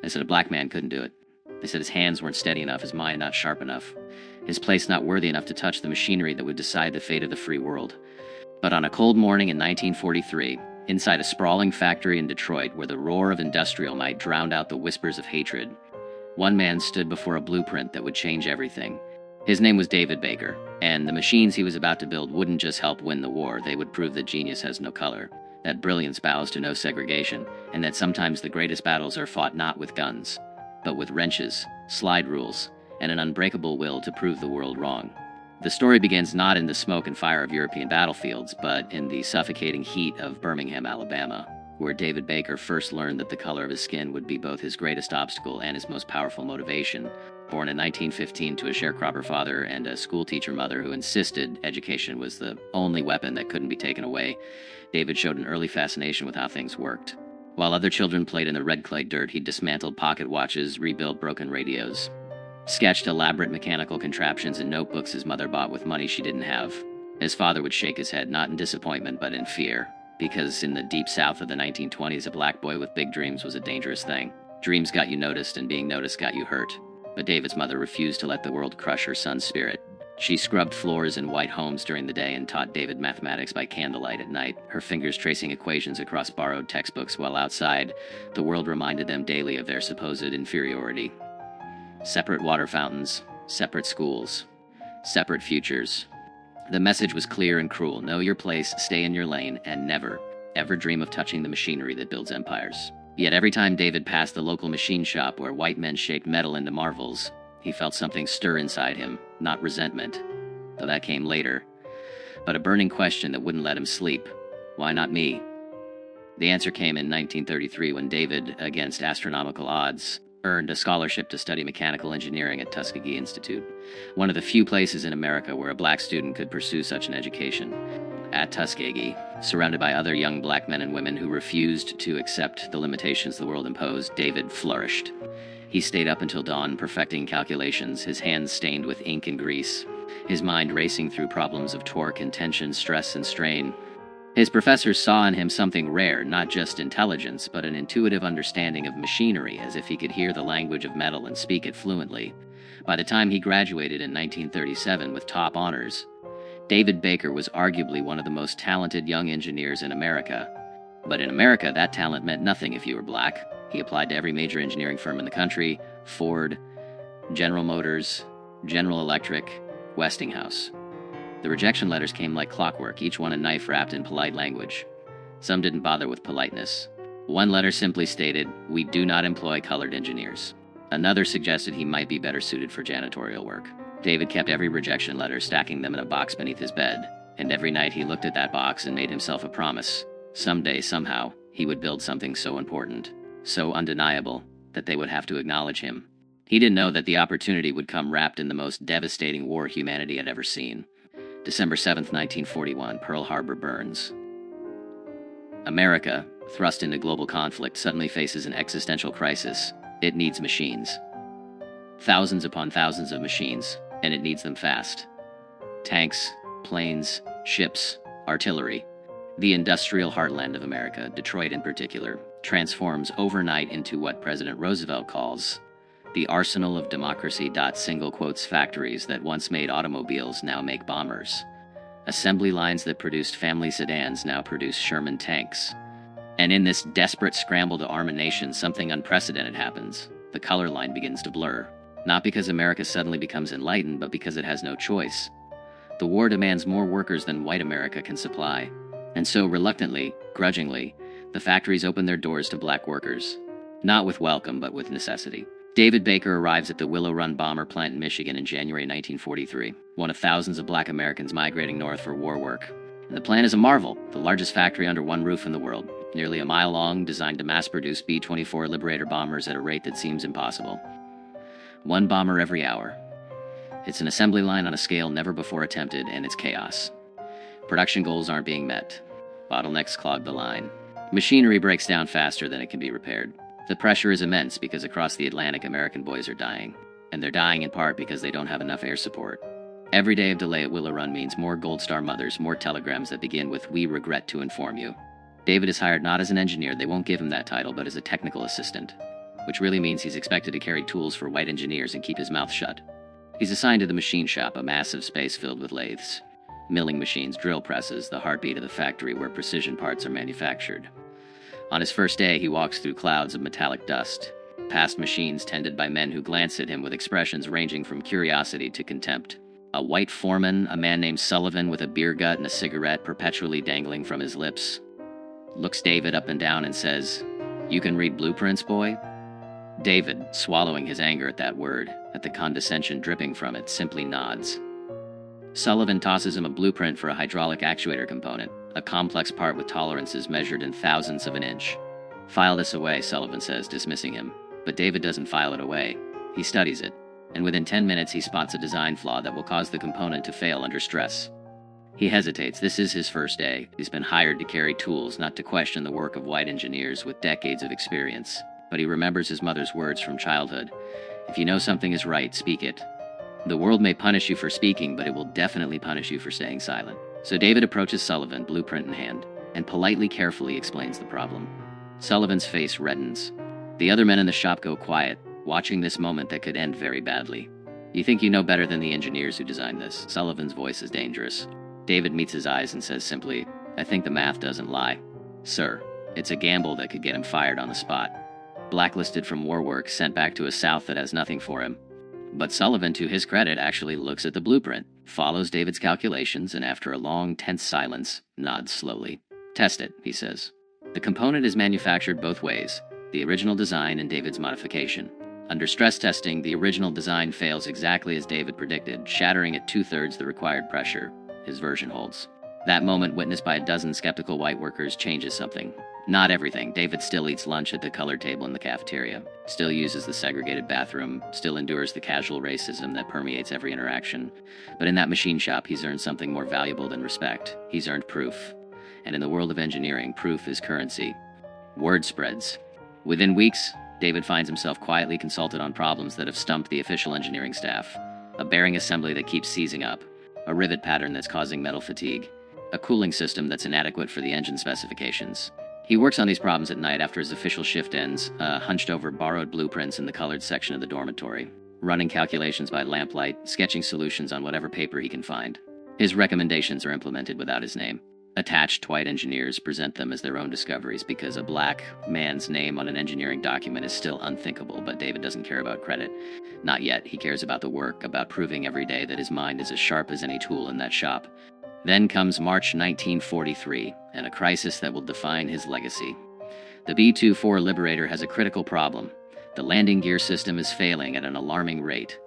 They said a black man couldn't do it. They said his hands weren't steady enough, his mind not sharp enough, his place not worthy enough to touch the machinery that would decide the fate of the free world. But on a cold morning in 1943, inside a sprawling factory in Detroit where the roar of industrial might drowned out the whispers of hatred, one man stood before a blueprint that would change everything. His name was David Baker, and the machines he was about to build wouldn't just help win the war, they would prove that genius has no color, that brilliance bows to no segregation, and that sometimes the greatest battles are fought not with guns, but with wrenches, slide rules, and an unbreakable will to prove the world wrong. The story begins not in the smoke and fire of European battlefields, but in the suffocating heat of Birmingham, Alabama, where David Baker first learned that the color of his skin would be both his greatest obstacle and his most powerful motivation. Born in 1915 to a sharecropper father and a schoolteacher mother who insisted education was the only weapon that couldn't be taken away, David showed an early fascination with how things worked. While other children played in the red clay dirt, he dismantled pocket watches, rebuilt broken radios, sketched elaborate mechanical contraptions in notebooks his mother bought with money she didn't have. His father would shake his head, not in disappointment, but in fear, because in the deep south of the 1920s, a black boy with big dreams was a dangerous thing. Dreams got you noticed, and being noticed got you hurt. But David's mother refused to let the world crush her son's spirit. She scrubbed floors in white homes during the day and taught David mathematics by candlelight at night, her fingers tracing equations across borrowed textbooks, while outside, the world reminded them daily of their supposed inferiority. Separate water fountains, separate schools, separate futures. The message was clear and cruel: know your place, stay in your lane, and never, ever dream of touching the machinery that builds empires. Yet every time David passed the local machine shop where white men shaped metal into marvels, he felt something stir inside him, not resentment, though that came later, but a burning question that wouldn't let him sleep. Why not me? The answer came in 1933 when David, against astronomical odds, earned a scholarship to study mechanical engineering at Tuskegee Institute, one of the few places in America where a black student could pursue such an education. At Tuskegee, surrounded by other young black men and women who refused to accept the limitations the world imposed, David flourished. He stayed up until dawn perfecting calculations, his hands stained with ink and grease, his mind racing through problems of torque and tension, stress and strain. His professors saw in him something rare, not just intelligence, but an intuitive understanding of machinery, as if he could hear the language of metal and speak it fluently. By the time he graduated in 1937 with top honors, David Baker was arguably one of the most talented young engineers in America. But in America, that talent meant nothing if you were black. He applied to every major engineering firm in the country: Ford, General Motors, General Electric, Westinghouse. The rejection letters came like clockwork, each one a knife wrapped in polite language. Some didn't bother with politeness. One letter simply stated, "We do not employ colored engineers." Another suggested he might be better suited for janitorial work. David kept every rejection letter, stacking them in a box beneath his bed, and every night he looked at that box and made himself a promise. Someday, somehow, he would build something so important, so undeniable, that they would have to acknowledge him. He didn't know that the opportunity would come wrapped in the most devastating war humanity had ever seen. December 7th, 1941, Pearl Harbor burns. America, thrust into global conflict, suddenly faces an existential crisis. It needs machines. Thousands upon thousands of machines, and it needs them fast. Tanks, planes, ships, artillery. The industrial heartland of America, Detroit in particular, transforms overnight into what President Roosevelt calls the arsenal of democracy. Single quotes factories that once made automobiles now make bombers. Assembly lines that produced family sedans now produce Sherman tanks. And in this desperate scramble to arm a nation, something unprecedented happens. The color line begins to blur. Not because America suddenly becomes enlightened, but because it has no choice. The war demands more workers than white America can supply. And so, reluctantly, grudgingly, the factories open their doors to black workers. Not with welcome, but with necessity. David Baker arrives at the Willow Run bomber plant in Michigan in January 1943, one of thousands of black Americans migrating north for war work. And the plant is a marvel, the largest factory under one roof in the world, nearly a mile long, designed to mass-produce B-24 Liberator bombers at a rate that seems impossible. One bomber every hour. It's an assembly line on a scale never before attempted, and it's chaos. Production goals aren't being met. Bottlenecks clog the line. Machinery breaks down faster than it can be repaired. The pressure is immense because across the Atlantic, American boys are dying. And they're dying in part because they don't have enough air support. Every day of delay at Willow Run means more Gold Star mothers, more telegrams that begin with, "We regret to inform you." David is hired not as an engineer, they won't give him that title, but as a technical assistant. which really means he's expected to carry tools for white engineers and keep his mouth shut. He's assigned to the machine shop, a massive space filled with lathes, milling machines, drill presses, the heartbeat of the factory where precision parts are manufactured. On his first day, he walks through clouds of metallic dust, past machines tended by men who glance at him with expressions ranging from curiosity to contempt. A white foreman, a man named Sullivan with a beer gut and a cigarette perpetually dangling from his lips, looks David up and down and says, "You can read blueprints, boy?" David, swallowing his anger at that word, at the condescension dripping from it, simply nods. Sullivan tosses him a blueprint for a hydraulic actuator component, a complex part with tolerances measured in thousandths of an inch. "File this away," Sullivan says, dismissing him. But David doesn't file it away. He studies it, and within 10 minutes he spots a design flaw that will cause the component to fail under stress. He hesitates. This is his first day. He's been hired to carry tools, not to question the work of white engineers with decades of experience. But he remembers his mother's words from childhood. "If you know something is right, speak it. The world may punish you for speaking, but it will definitely punish you for staying silent." So David approaches Sullivan, blueprint in hand, and politely, carefully explains the problem. Sullivan's face reddens. The other men in the shop go quiet, watching this moment that could end very badly. "You think you know better than the engineers who designed this." Sullivan's voice is dangerous. David meets his eyes and says simply, "I think the math doesn't lie." "Sir, it's a gamble that could get him fired on the spot. Blacklisted from war work, sent back to a South that has nothing for him." But Sullivan, to his credit, actually looks at the blueprint, follows David's calculations, and after a long, tense silence, nods slowly. "Test it," he says. The component is manufactured both ways, the original design and David's modification. Under stress testing, the original design fails exactly as David predicted, shattering at 2/3 the required pressure. His version holds. That moment, witnessed by a dozen skeptical white workers, changes something. Not everything. David still eats lunch at the colored table in the cafeteria, still uses the segregated bathroom, still endures the casual racism that permeates every interaction. But in that machine shop, he's earned something more valuable than respect. He's earned proof. And in the world of engineering, proof is currency. Word spreads. Within weeks, David finds himself quietly consulted on problems that have stumped the official engineering staff. A bearing assembly that keeps seizing up, a rivet pattern that's causing metal fatigue, a cooling system that's inadequate for the engine specifications. He works on these problems at night after his official shift ends, hunched over borrowed blueprints in the colored section of the dormitory, running calculations by lamplight, sketching solutions on whatever paper he can find. His recommendations are implemented without his name. Attached white engineers present them as their own discoveries because a black man's name on an engineering document is still unthinkable, but David doesn't care about credit. Not yet. He cares about the work, about proving every day that his mind is as sharp as any tool in that shop. Then comes March 1943, and a crisis that will define his legacy. The B-24 Liberator has a critical problem. The landing gear system is failing at an alarming rate.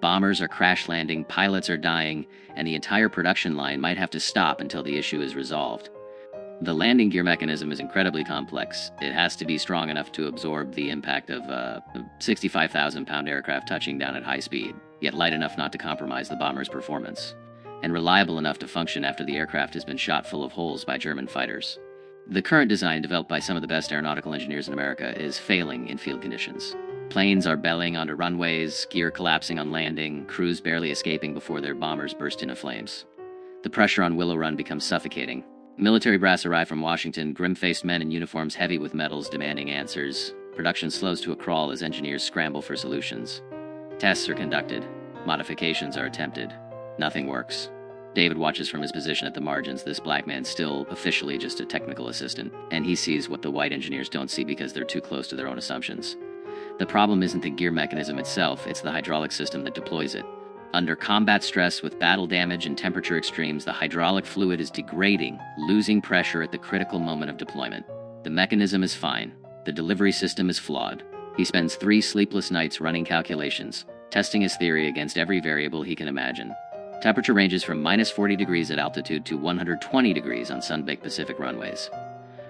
Bombers are crash landing, pilots are dying, and the entire production line might have to stop until the issue is resolved. The landing gear mechanism is incredibly complex. It has to be strong enough to absorb the impact of a 65,000-pound aircraft touching down at high speed, yet light enough not to compromise the bomber's performance, and reliable enough to function after the aircraft has been shot full of holes by German fighters. The current design, developed by some of the best aeronautical engineers in America, is failing in field conditions. Planes are bellying onto runways, gear collapsing on landing, crews barely escaping before their bombers burst into flames. The pressure on Willow Run becomes suffocating. Military brass arrive from Washington, grim-faced men in uniforms heavy with medals demanding answers. Production slows to a crawl as engineers scramble for solutions. Tests are conducted. Modifications are attempted. Nothing works. David watches from his position at the margins, this black man still officially just a technical assistant, and he sees what the white engineers don't see because they're too close to their own assumptions. The problem isn't the gear mechanism itself, it's the hydraulic system that deploys it. Under combat stress with battle damage and temperature extremes, the hydraulic fluid is degrading, losing pressure at the critical moment of deployment. The mechanism is fine. The delivery system is flawed. He spends 3 sleepless nights running calculations, testing his theory against every variable he can imagine. Temperature ranges from -40 degrees at altitude to 120 degrees on sun-baked Pacific runways.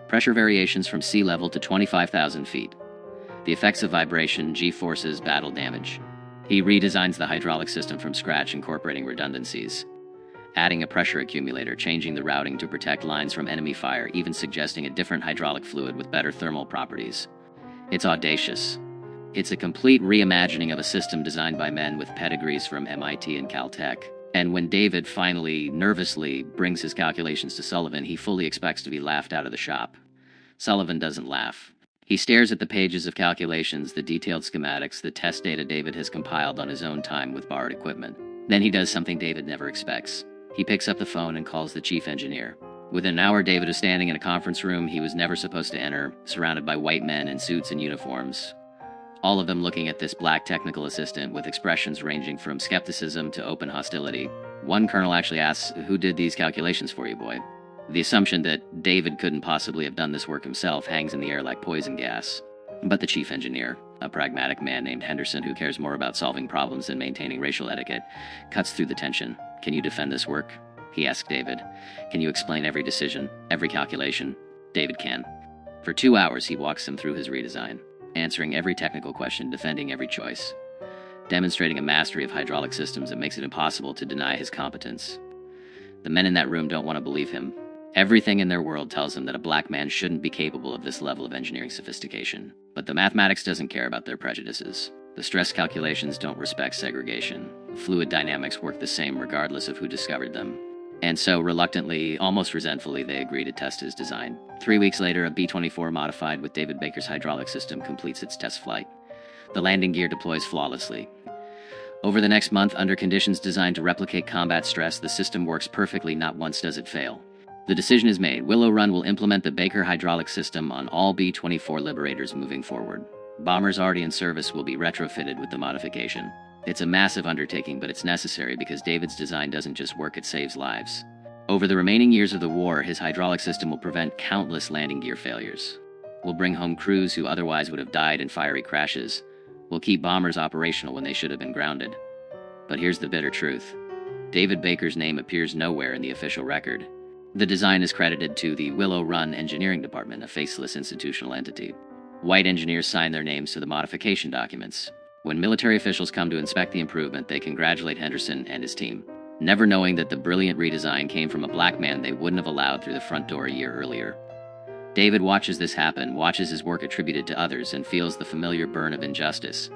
Pressure variations from sea level to 25,000 feet. The effects of vibration, G-forces, battle damage. He redesigns the hydraulic system from scratch, incorporating redundancies, adding a pressure accumulator, changing the routing to protect lines from enemy fire, even suggesting a different hydraulic fluid with better thermal properties. It's audacious. It's a complete reimagining of a system designed by men with pedigrees from MIT and Caltech. And when David finally, nervously, brings his calculations to Sullivan, he fully expects to be laughed out of the shop. Sullivan doesn't laugh. He stares at the pages of calculations, the detailed schematics, the test data David has compiled on his own time with borrowed equipment. Then he does something David never expects. He picks up the phone and calls the chief engineer. Within an hour, David is standing in a conference room he was never supposed to enter, surrounded by white men in suits and uniforms, all of them looking at this black technical assistant with expressions ranging from skepticism to open hostility. One colonel actually asks, "Who did these calculations for you, boy?" The assumption that David couldn't possibly have done this work himself hangs in the air like poison gas. But the chief engineer, a pragmatic man named Henderson who cares more about solving problems than maintaining racial etiquette, cuts through the tension. "Can you defend this work?" he asks David. "Can you explain every decision, every calculation?" David can. For 2 hours, he walks him through his redesign, answering every technical question, defending every choice, demonstrating a mastery of hydraulic systems that makes it impossible to deny his competence. The men in that room don't want to believe him. Everything in their world tells them that a black man shouldn't be capable of this level of engineering sophistication. But the mathematics doesn't care about their prejudices. The stress calculations don't respect segregation. Fluid dynamics work the same regardless of who discovered them. And so, reluctantly, almost resentfully, they agree to test his design. 3 weeks later, a B-24 modified with David Baker's hydraulic system completes its test flight. The landing gear deploys flawlessly. Over the next month, under conditions designed to replicate combat stress, the system works perfectly, not once does it fail. The decision is made. Willow Run will implement the Baker hydraulic system on all B-24 Liberators moving forward. Bombers already in service will be retrofitted with the modification. It's a massive undertaking, but it's necessary because David's design doesn't just work, it saves lives. Over the remaining years of the war, his hydraulic system will prevent countless landing gear failures. Will bring home crews who otherwise would have died in fiery crashes. Will keep bombers operational when they should have been grounded. But here's the bitter truth. David Baker's name appears nowhere in the official record. The design is credited to the Willow Run Engineering Department, a faceless institutional entity. White engineers sign their names to the modification documents. When military officials come to inspect the improvement, they congratulate Henderson and his team, never knowing that the brilliant redesign came from a black man they wouldn't have allowed through the front door a year earlier. David watches this happen, watches his work attributed to others, and feels the familiar burn of injustice.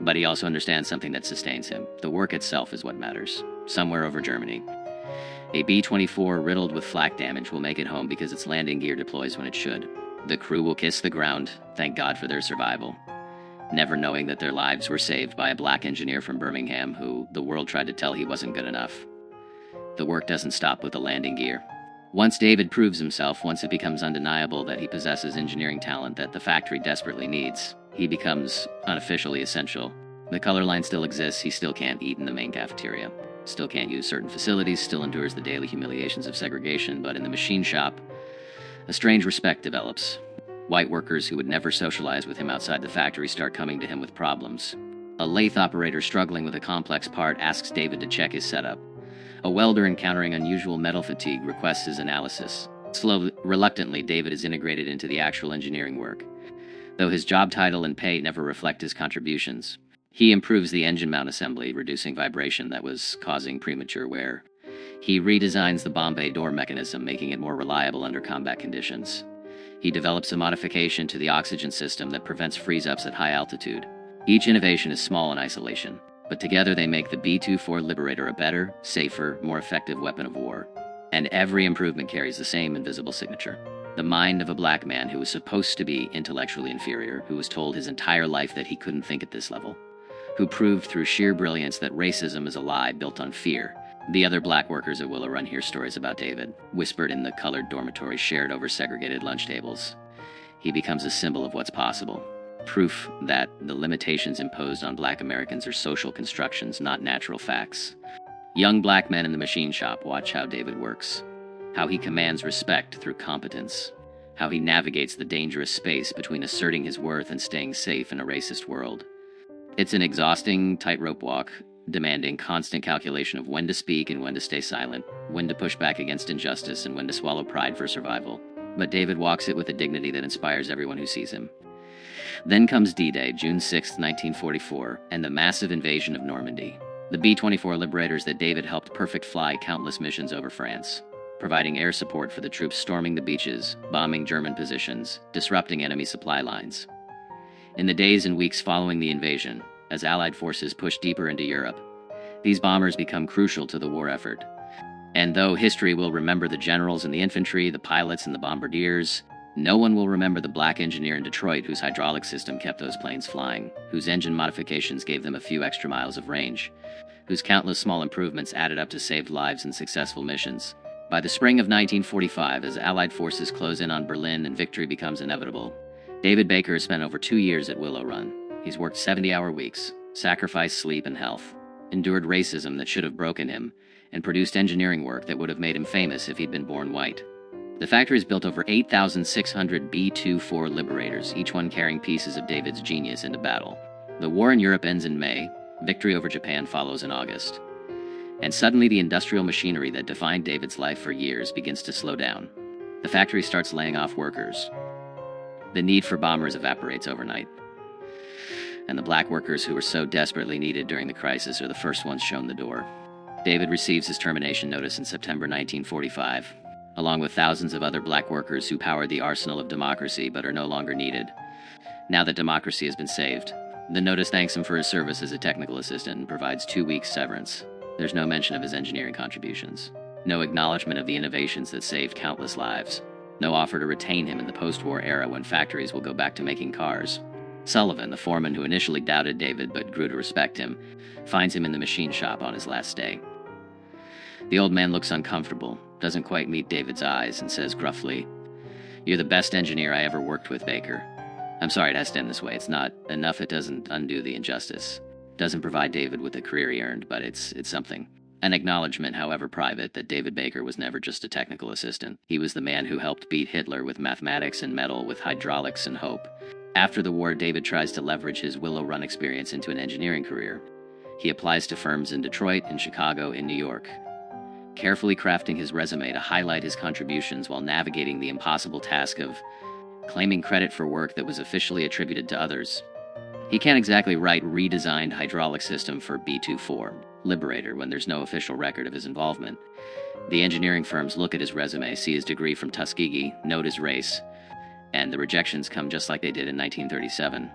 But he also understands something that sustains him. The work itself is what matters. Somewhere over Germany, a B-24 riddled with flak damage will make it home because its landing gear deploys when it should. The crew will kiss the ground, thank God for their survival, never knowing that their lives were saved by a black engineer from Birmingham who the world tried to tell he wasn't good enough. The work doesn't stop with the landing gear. Once David proves himself, once it becomes undeniable that he possesses engineering talent that the factory desperately needs, he becomes unofficially essential. The color line still exists, he still can't eat in the main cafeteria, still can't use certain facilities, still endures the daily humiliations of segregation, but in the machine shop, a strange respect develops. White workers who would never socialize with him outside the factory start coming to him with problems. A lathe operator struggling with a complex part asks David to check his setup. A welder encountering unusual metal fatigue requests his analysis. Slowly, reluctantly, David is integrated into the actual engineering work. Though his job title and pay never reflect his contributions, he improves the engine mount assembly, reducing vibration that was causing premature wear. He redesigns the bomb bay door mechanism, making it more reliable under combat conditions. He develops a modification to the oxygen system that prevents freeze-ups at high altitude. Each innovation is small in isolation, but together they make the B-24 Liberator a better, safer, more effective weapon of war. And every improvement carries the same invisible signature. The mind of a black man who was supposed to be intellectually inferior, who was told his entire life that he couldn't think at this level, who proved through sheer brilliance that racism is a lie built on fear. The other black workers at Willow Run hear stories about David, whispered in the colored dormitories shared over segregated lunch tables. He becomes a symbol of what's possible, proof that the limitations imposed on black Americans are social constructions, not natural facts. Young black men in the machine shop watch how David works, how he commands respect through competence, how he navigates the dangerous space between asserting his worth and staying safe in a racist world. It's an exhausting tightrope walk, demanding constant calculation of when to speak and when to stay silent, when to push back against injustice and when to swallow pride for survival. But David walks it with a dignity that inspires everyone who sees him. Then comes D-Day, June 6, 1944, and the massive invasion of Normandy. The B-24 Liberators that David helped perfect fly countless missions over France, providing air support for the troops storming the beaches, bombing German positions, disrupting enemy supply lines. In the days and weeks following the invasion, as Allied forces push deeper into Europe, these bombers become crucial to the war effort. And though history will remember the generals and the infantry, the pilots and the bombardiers, No one will remember the black engineer in Detroit whose hydraulic system kept those planes flying, whose engine modifications gave them a few extra miles of range, whose countless small improvements added up to saved lives and successful missions. By the spring of 1945, as Allied forces close in on Berlin and victory becomes inevitable, David Baker has spent over 2 years at Willow Run. He's worked 70-hour weeks, sacrificed sleep and health, endured racism that should have broken him, and produced engineering work that would have made him famous if he'd been born white. The factory's built over 8,600 B-24 Liberators, each one carrying pieces of David's genius into battle. The war in Europe ends in May, victory over Japan follows in August. And suddenly the industrial machinery that defined David's life for years begins to slow down. The factory starts laying off workers. The need for bombers evaporates overnight. And the black workers who were so desperately needed during the crisis are the first ones shown the door. David receives his termination notice in September 1945, along with thousands of other black workers who powered the arsenal of democracy but are no longer needed. Now that democracy has been saved, the notice thanks him for his service as a technical assistant and provides 2 weeks severance. There's no mention of his engineering contributions, no acknowledgement of the innovations that saved countless lives, no offer to retain him in the post-war era when factories will go back to making cars. Sullivan, the foreman who initially doubted David but grew to respect him, finds him in the machine shop on his last day. The old man looks uncomfortable, doesn't quite meet David's eyes, and says gruffly, "You're the best engineer I ever worked with, Baker. I'm sorry it has to end this way. It's not enough it doesn't undo the injustice. Doesn't provide David with the career he earned, but it's something. An acknowledgement, however private, that David Baker was never just a technical assistant. He was the man who helped beat Hitler with mathematics and metal, with hydraulics and hope. After the war, David tries to leverage his Willow Run experience into an engineering career. He applies to firms in Detroit, in Chicago, in New York, carefully crafting his resume to highlight his contributions while navigating the impossible task of claiming credit for work that was officially attributed to others. He can't exactly write redesigned hydraulic system for B-24 Liberator when there's no official record of his involvement. The engineering firms look at his resume, see his degree from Tuskegee, note his race, and the rejections come just like they did in 1937.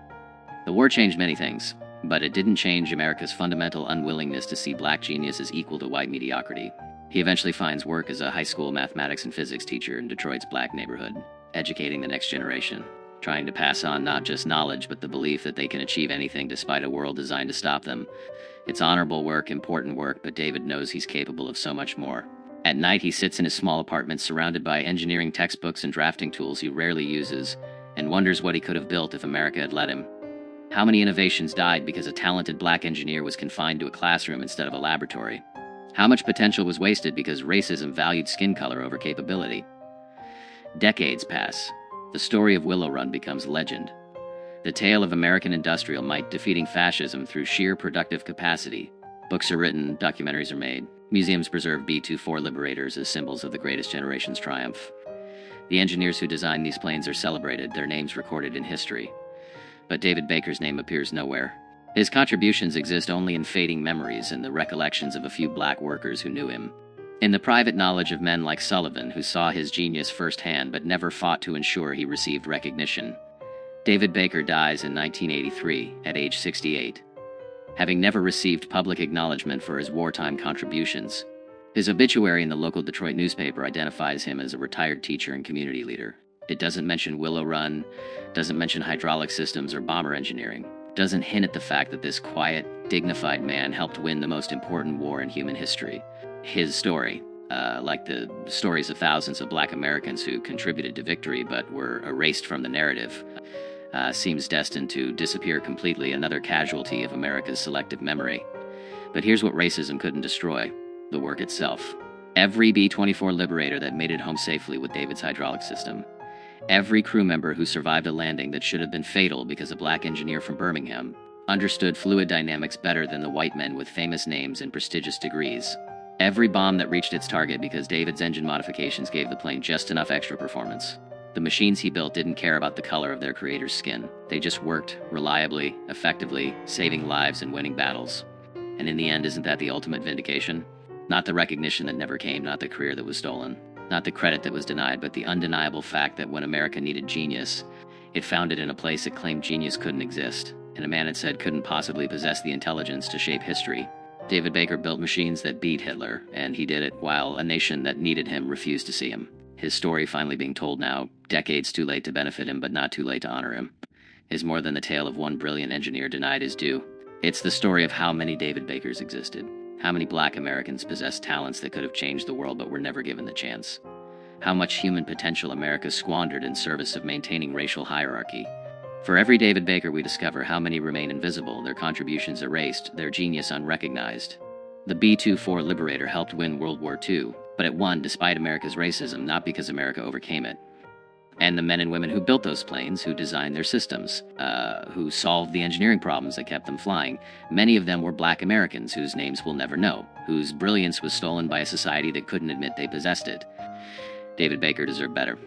The war changed many things, but it didn't change America's fundamental unwillingness to see black genius as equal to white mediocrity. He eventually finds work as a high school mathematics and physics teacher in Detroit's black neighborhood, educating the next generation, trying to pass on not just knowledge but the belief that they can achieve anything despite a world designed to stop them. It's honorable work, important work, but David knows he's capable of so much more. At night, he sits in his small apartment surrounded by engineering textbooks and drafting tools he rarely uses, and wonders what he could have built if America had let him. How many innovations died because a talented black engineer was confined to a classroom instead of a laboratory? How much potential was wasted because racism valued skin color over capability? Decades pass. The story of Willow Run becomes legend. The tale of American industrial might defeating fascism through sheer productive capacity. Books are written, documentaries are made. Museums preserve B-24 Liberators as symbols of the greatest generation's triumph. The engineers who designed these planes are celebrated, their names recorded in history. But David Baker's name appears nowhere. His contributions exist only in fading memories and the recollections of a few black workers who knew him. In the private knowledge of men like Sullivan, who saw his genius firsthand but never fought to ensure he received recognition. David Baker dies in 1983 at age 68, having never received public acknowledgement for his wartime contributions. His obituary in the local Detroit newspaper identifies him as a retired teacher and community leader. It doesn't mention Willow Run, doesn't mention hydraulic systems or bomber engineering, doesn't hint at the fact that this quiet, dignified man helped win the most important war in human history. His story, like the stories of thousands of black Americans who contributed to victory but were erased from the narrative, seems destined to disappear completely, another casualty of America's selective memory. But here's what racism couldn't destroy: the work itself. Every B-24 Liberator that made it home safely with David's hydraulic system. Every crew member who survived a landing that should have been fatal because a black engineer from Birmingham understood fluid dynamics better than the white men with famous names and prestigious degrees. Every bomb that reached its target because David's engine modifications gave the plane just enough extra performance. The machines he built didn't care about the color of their creator's skin. They just worked reliably, effectively, saving lives and winning battles. And in the end, isn't that the ultimate vindication? Not the recognition that never came, not the career that was stolen, not the credit that was denied, but the undeniable fact that when America needed genius, it found it in a place it claimed genius couldn't exist, and a man it said couldn't possibly possess the intelligence to shape history. David Baker built machines that beat Hitler, and he did it while a nation that needed him refused to see him. His story finally being told now, decades too late to benefit him, but not too late to honor him, is more than the tale of one brilliant engineer denied his due. It's the story of how many David Bakers existed, how many black Americans possessed talents that could have changed the world but were never given the chance, how much human potential America squandered in service of maintaining racial hierarchy. For every David Baker we discover, how many remain invisible, their contributions erased, their genius unrecognized. The B-24 Liberator helped win World War II, but it won despite America's racism, not because America overcame it. And the men and women who built those planes, who designed their systems, who solved the engineering problems that kept them flying, many of them were black Americans whose names we'll never know, whose brilliance was stolen by a society that couldn't admit they possessed it. David Baker deserved better.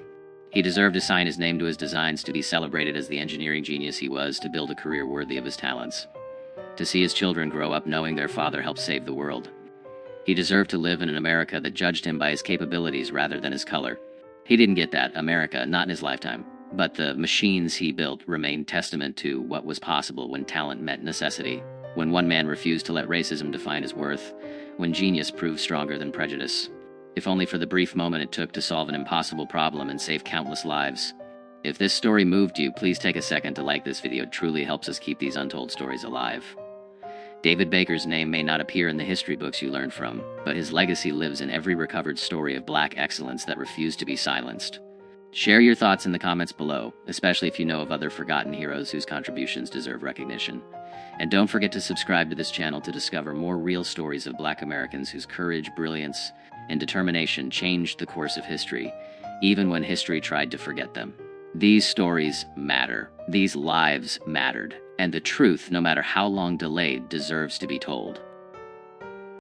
He deserved to sign his name to his designs, to be celebrated as the engineering genius he was, to build a career worthy of his talents, to see his children grow up knowing their father helped save the world. He deserved to live in an America that judged him by his capabilities rather than his color. He didn't get that America, not in his lifetime, but the machines he built remained testament to what was possible when talent met necessity, when one man refused to let racism define his worth, when genius proved stronger than prejudice, if only for the brief moment it took to solve an impossible problem and save countless lives. If this story moved you, please take a second to like this video. It truly helps us keep these untold stories alive. David Baker's name may not appear in the history books you learn from, but his legacy lives in every recovered story of black excellence that refused to be silenced. Share your thoughts in the comments below, especially if you know of other forgotten heroes whose contributions deserve recognition. And don't forget to subscribe to this channel to discover more real stories of black Americans whose courage, brilliance, and determination changed the course of history, even when history tried to forget them. These stories matter. These lives mattered. And the truth, no matter how long delayed, deserves to be told.